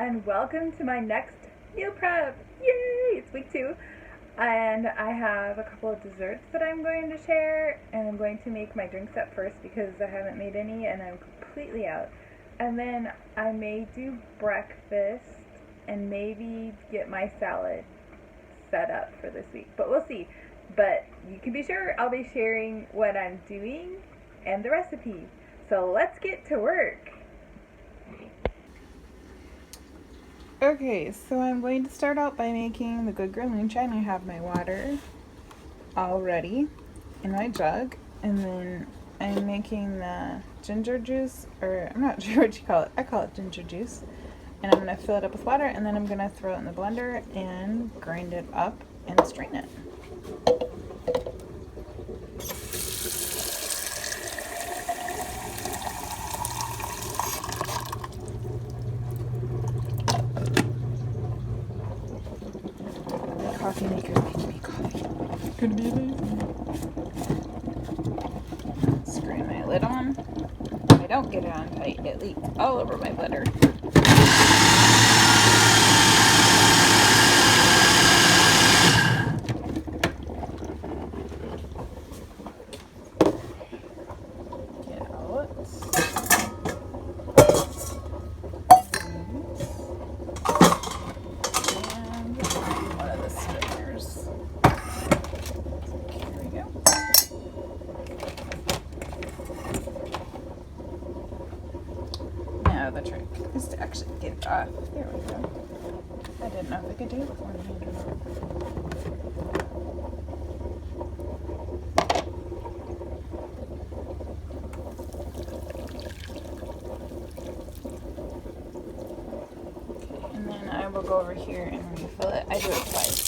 and welcome to my next meal prep. Yay! It's week 2, and I have a couple of desserts that I'm going to share, and I'm going to make my drinks up first because I haven't made any and I'm completely out. And then I may do breakfast and maybe get my salad set up for this week, but we'll see. But you can be sure I'll be sharing what I'm doing and the recipe. So let's get to work. Okay, so I'm going to start out by making the Good Girl Moonshine. I have my water all ready in my jug, and then I'm making the ginger juice, or I'm not sure what you call it. I call it ginger juice. And I'm going to fill it up with water, and then I'm going to throw it in the blender and grind it up and strain it. Coffee maker making me coffee. It's gonna be amazing. Screw my lid on. If I don't get it on tight, it leaks all over my butter. Get out. The trick is to actually get it off. There we go. I didn't know if I could do it with one hand or not. Okay, and then I will go over here and refill it. I do it twice.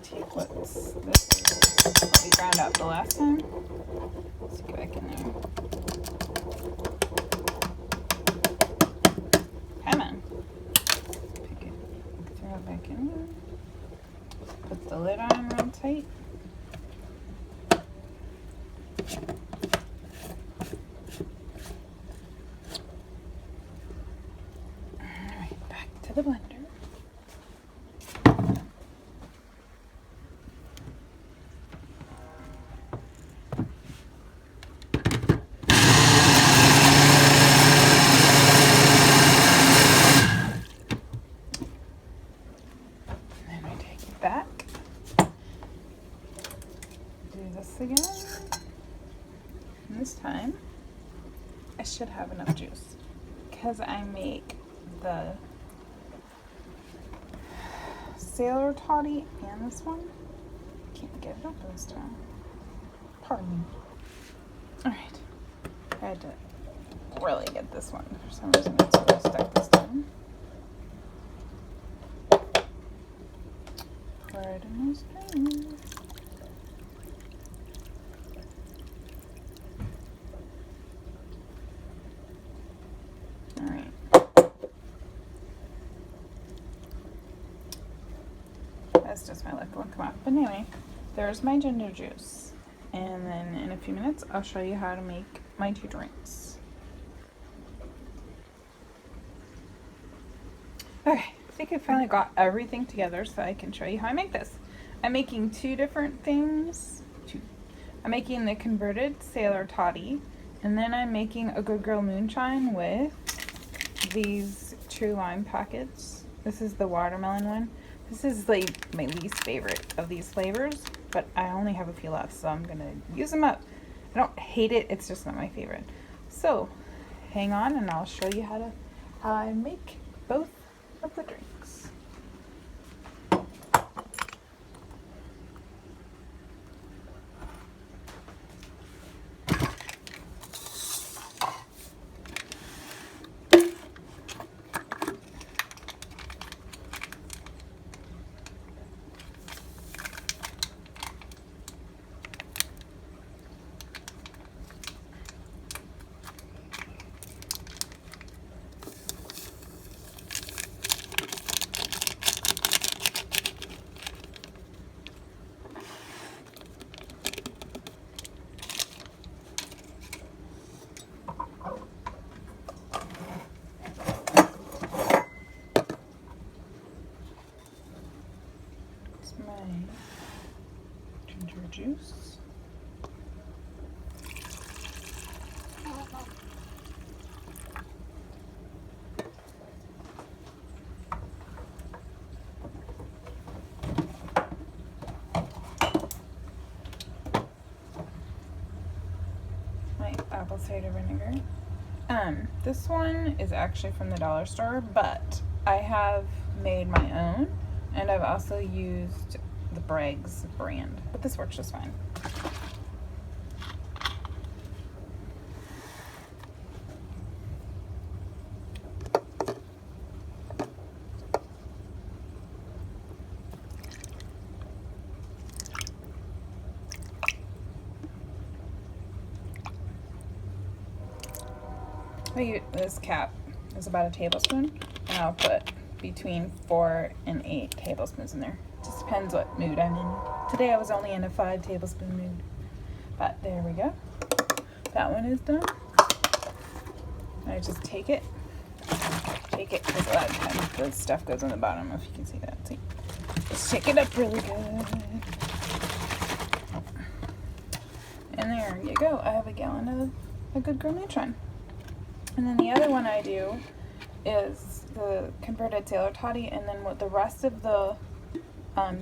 Take what's this what we ground out the last time. Let's go back in there. Come on. Pick it. Throw it back in there. Put the lid on real tight. Alright, back to the blender. Back. Do this again. And this time, I should have enough juice because I make the Sailor Toddy and this one. Can't get it open this time. Pardon me. Alright. I had to really get this one. For some reason, it's really stuck this time. Right in my spoon. Alright. That's just my luck. It won't come out. But anyway, there's my ginger juice. And then in a few minutes, I'll show you how to make my 2 drinks. Okay. I think I finally got everything together so I can show you how I make this. I'm making 2 different things. I'm making the converted Sailor Toddy, and then I'm making a Good Girl Moonshine with these True Lime packets. This is the watermelon one. This is like my least favorite of these flavors, but I only have a few left, so I'm gonna use them up. I don't hate it, it's just not my favorite. So hang on and I'll show you how I make both of the drinks. cider vinegar. This one is actually from the dollar store, but I have made my own, and I've also used the Bragg's brand, but this works just fine. This cap is about a tablespoon, and I'll put between 4 and 8 tablespoons in there. Just depends what mood I'm in. Today I was only in a 5 tablespoon mood, but there we go. That one is done. I just take it, because a lot of times the stuff goes on the bottom, if you can see that. See, just shake it up really good. And there you go. I have a gallon of a good girl neutron. And then the other one I do is the converted sailor toddy, and then with the rest of the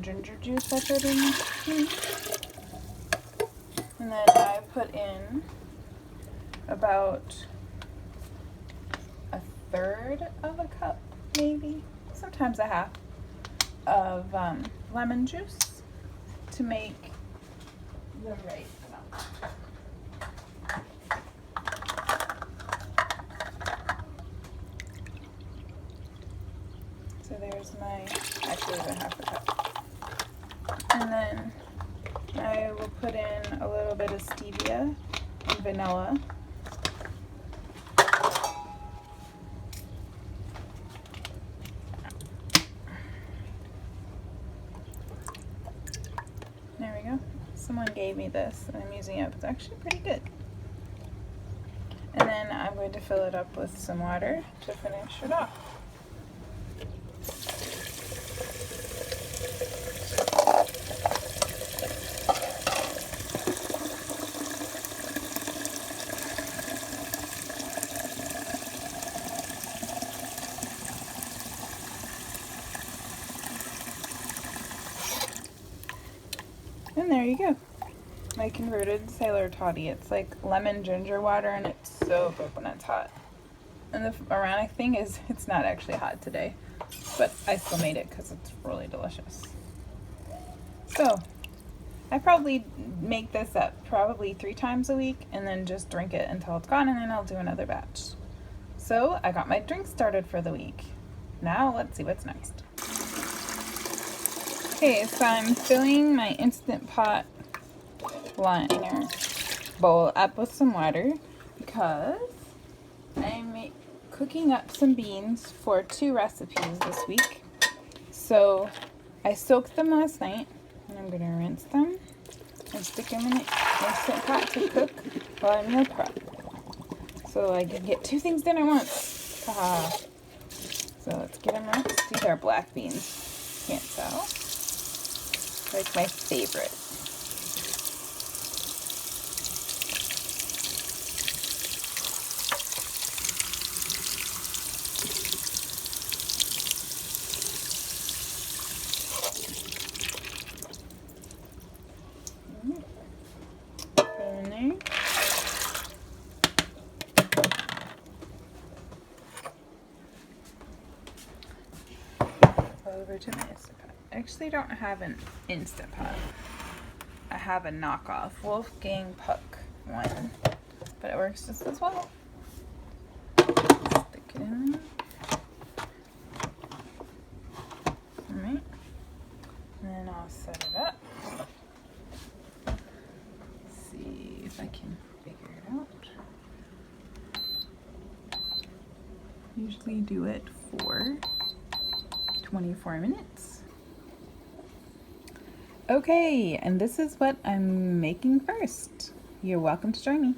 ginger juice I put in. And then I put in about a third of a cup, maybe, sometimes a half, of lemon juice to make the right amount. So there's my, actually the half a cup. And then I will put in a little bit of stevia and vanilla. There we go. Someone gave me this and I'm using it. It's actually pretty good. And then I'm going to fill it up with some water to finish it off. And there you go. My converted sailor toddy. It's like lemon ginger water, and it's so good when it's hot. And the ironic thing is, it's not actually hot today, but I still made it because it's really delicious. So I probably make this up probably 3 times a week, and then just drink it until it's gone, and then I'll do another batch. So I got my drink started for the week. Now let's see what's next. Okay, so I'm filling my Instant Pot liner bowl up with some water because I'm cooking up some beans for 2 recipes this week. So I soaked them last night, and I'm going to rinse them and stick them in the Instant Pot to cook while I meal prep. So I can get 2 things done at once. Haha. So let's get them rinsed. These are black beans. Can't tell. Like my favorite. Put in there. Over to my Instant Pot. I actually don't have an Instant Pot. I have a knockoff Wolfgang Puck one, but it works just as well. Stick it in there. Alright. And then I'll set it up. See if I can figure it out. Usually do it for 24 minutes. Okay, and this is what I'm making first. You're welcome to join me.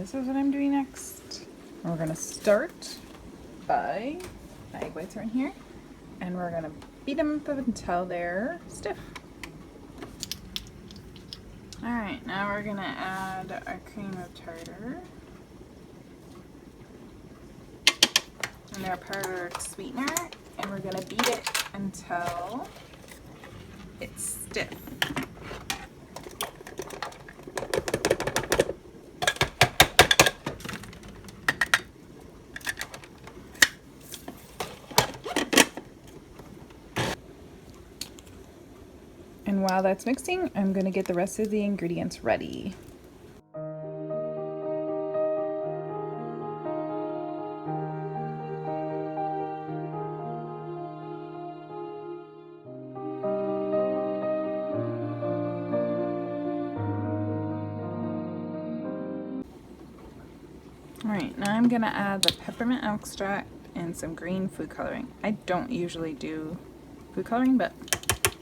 this is what I'm doing next. We're gonna start by, my egg whites are in here, and we're gonna beat them up until they're stiff. All right, now we're gonna add our cream of tartar and our powdered sweetener, and we're gonna beat it until it's stiff. And while that's mixing, I'm gonna get the rest of the ingredients ready. Alright, now I'm gonna add the peppermint extract and some green food coloring. I don't usually do food coloring, but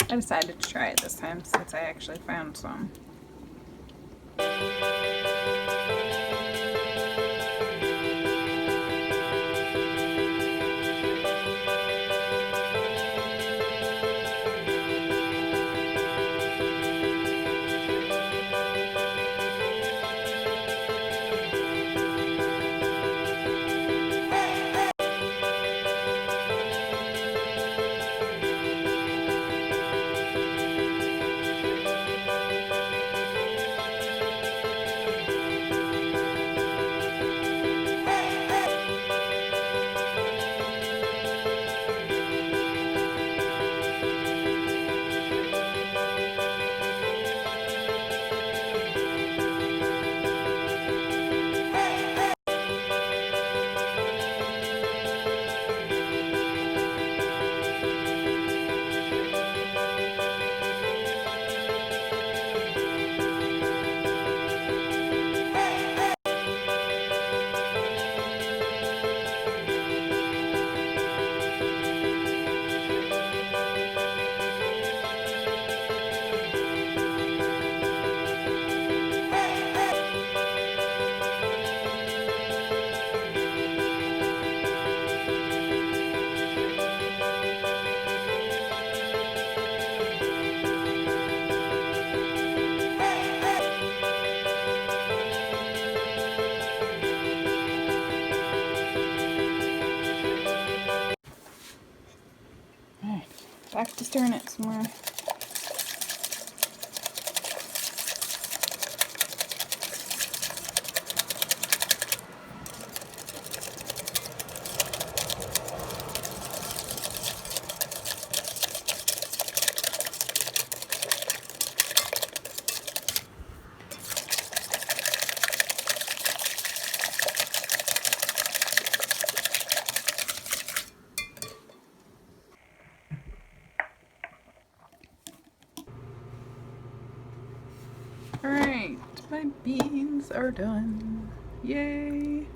I decided to try it this time since I actually found some. Back to stirring it some more. Alright, my beans are done. Yay!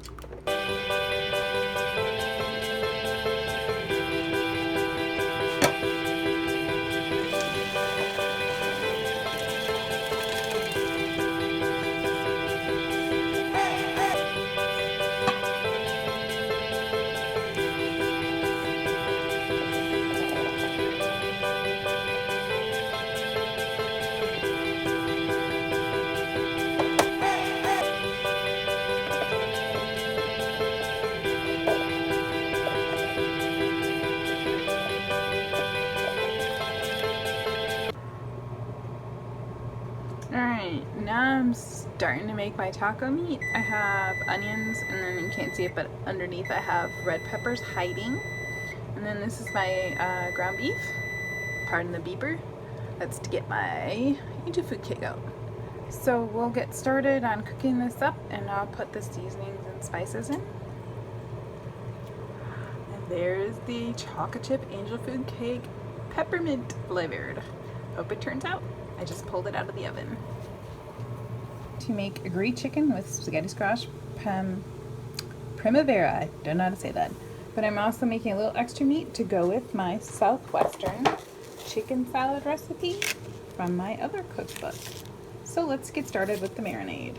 Alright, now I'm starting to make my taco meat. I have onions, and then you can't see it, but underneath I have red peppers hiding. And then this is my ground beef. Pardon the beeper. That's to get my YouTube food cake out. So we'll get started on cooking this up, and I'll put the seasonings and spices in. And there's the chocolate chip angel food cake, peppermint flavored. Hope it turns out. I just pulled it out of the oven. To make a grilled chicken with spaghetti squash primavera. I don't know how to say that. But I'm also making a little extra meat to go with my southwestern chicken salad recipe from my other cookbook. So let's get started with the marinade.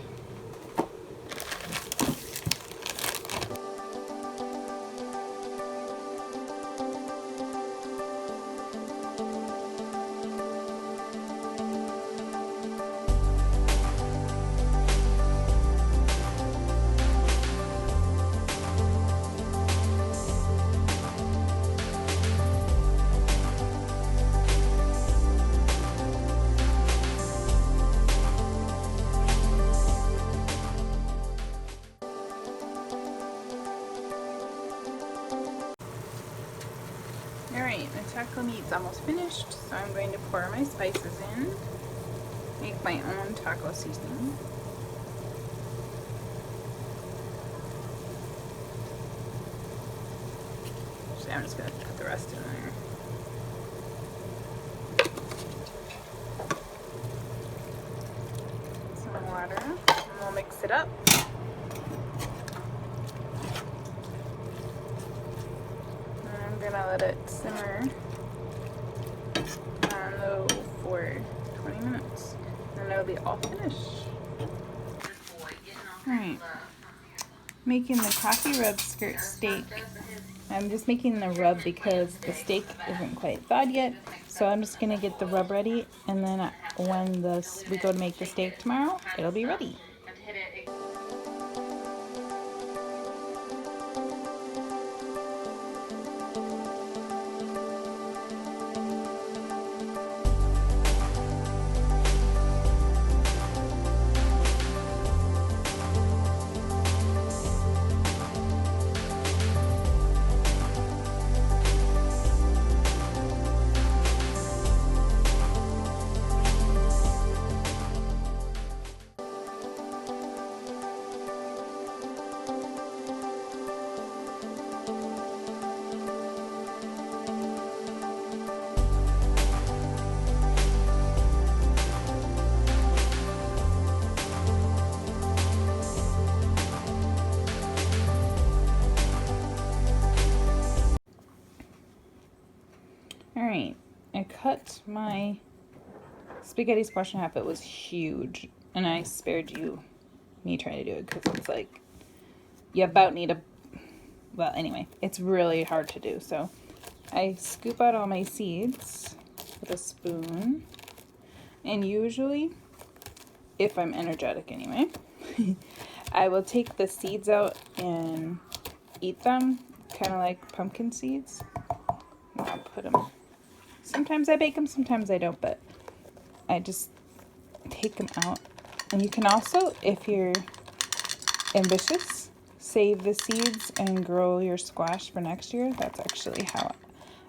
Alright, the taco meat's almost finished, so I'm going to pour my spices in. Make my own taco seasoning. So I'm just going to put the rest in there. Some water, and we'll mix it up. I'm gonna let it simmer on low for 20 minutes, and it'll be all finished. Alright, making the coffee rub skirt steak. I'm just making the rub because the steak isn't quite thawed yet, so I'm just gonna get the rub ready, and then when we go to make the steak tomorrow, it'll be ready. Alright, I cut my spaghetti squash in half. It was huge, and I spared me trying to do it because it's like, you about need well, anyway, it's really hard to do. So I scoop out all my seeds with a spoon, and usually, if I'm energetic anyway, I will take the seeds out and eat them, kind of like pumpkin seeds. And I'll put them. Sometimes I bake them, sometimes I don't, but I just take them out. And you can also, if you're ambitious, save the seeds and grow your squash for next year. That's actually how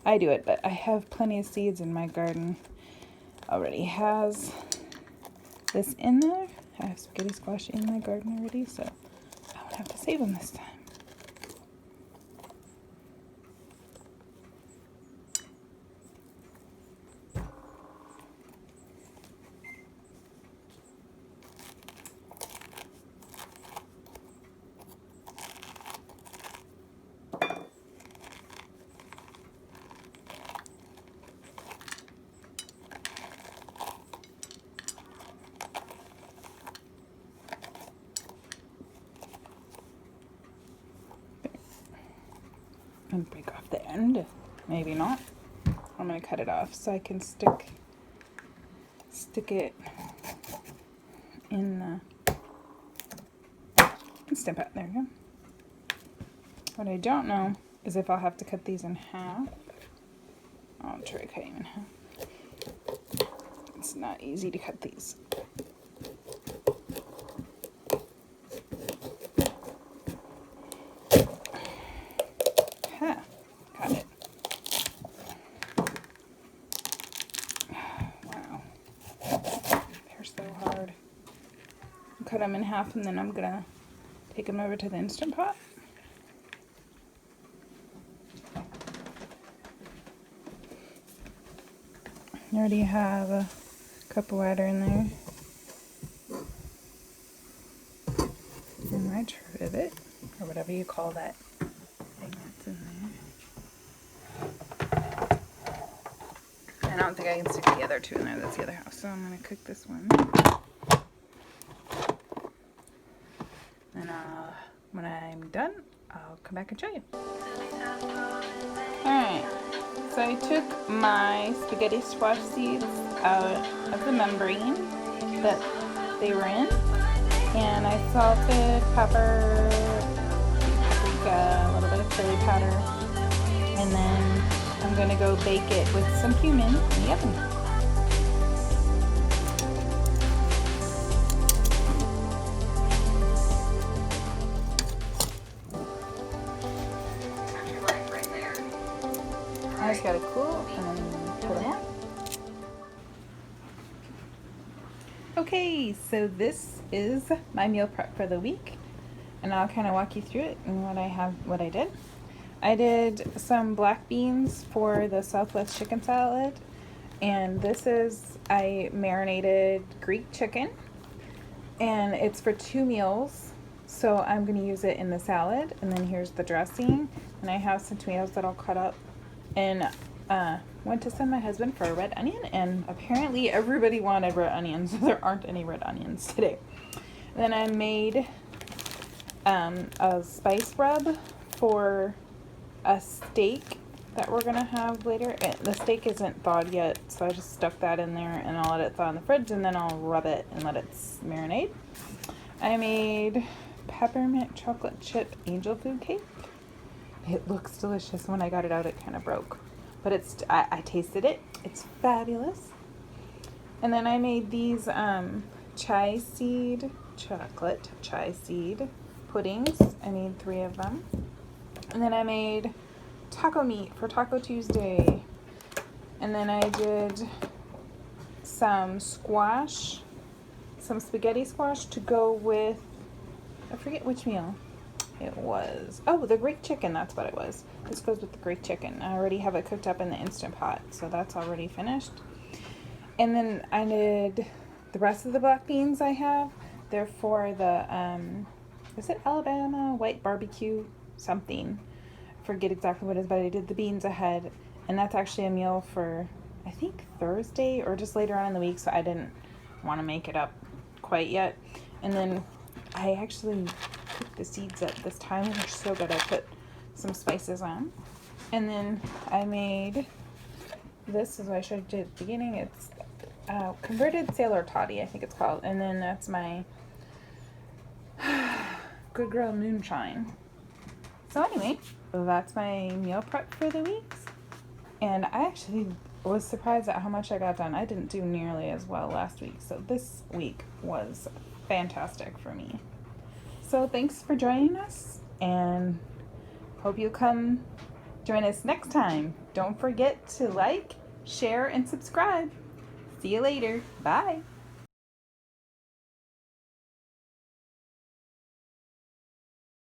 I do it, but I have plenty of seeds in my garden. Already has this in there. I have spaghetti squash in my garden already, so I won't have to save them this time. And break off the end, maybe not. I'm gonna cut it off so I can stick it in the Instant Pot. There we go. What I don't know is if I'll have to cut these in half. I'll try cutting in half. It's not easy to cut these. Got it. Wow. They're so hard. I'll cut them in half, and then I'm gonna take them over to the Instant Pot. I already have a cup of water in there. And my trivet, or whatever you call that thing that's in there. I don't think I can stick the other two in there. That's the other half. So I'm going to cook this one. And when I'm done, I'll come back and show you. Alright, so I took my spaghetti squash seeds out of the membrane that they were in. And I salted, pepper, paprika, a little bit of chili powder. And then I'm going to go bake it with some cumin in the oven. I just got to cool cool, and then put them on. Okay, so this is my meal prep for the week, and I'll kind of walk you through it and what I did. I did some black beans for the Southwest chicken salad, and I marinated Greek chicken, and it's for 2 meals, so I'm going to use it in the salad. And then here's the dressing, and I have some tomatoes that I'll cut up, and went to send my husband for a red onion, and apparently everybody wanted red onions, so there aren't any red onions today. Then I made a spice rub for a steak that we're gonna have later. The steak isn't thawed yet, so I just stuck that in there, and I'll let it thaw in the fridge, and then I'll rub it and let it marinate. I made peppermint chocolate chip angel food cake. It looks delicious. When I got it out, it kind of broke, but I tasted it. It's fabulous. And then I made these chocolate chai seed puddings. I made 3 of them. And then I made taco meat for Taco Tuesday. And then I did some spaghetti squash to go with, I forget which meal it was. Oh, the Greek chicken, that's what it was. This goes with the Greek chicken. I already have it cooked up in the Instant Pot, so that's already finished. And then I did the rest of the black beans I have. They're for the, is it Alabama white barbecue something? Forget exactly what it is, but I did the beans ahead, and that's actually a meal for, I think, Thursday or just later on in the week, so I didn't want to make it up quite yet. And then I actually cooked the seeds at this time, and they're so good. I put some spices on. And then I made, this is what I showed you at the beginning. It's converted sailor toddy, I think it's called. And then that's my Good Girl Moonshine. So anyway, that's my meal prep for the week. And I actually was surprised at how much I got done. I didn't do nearly as well last week, so this week was fantastic for me. So thanks for joining us, and hope you come join us next time. Don't forget to like, share, and subscribe. See you later. Bye.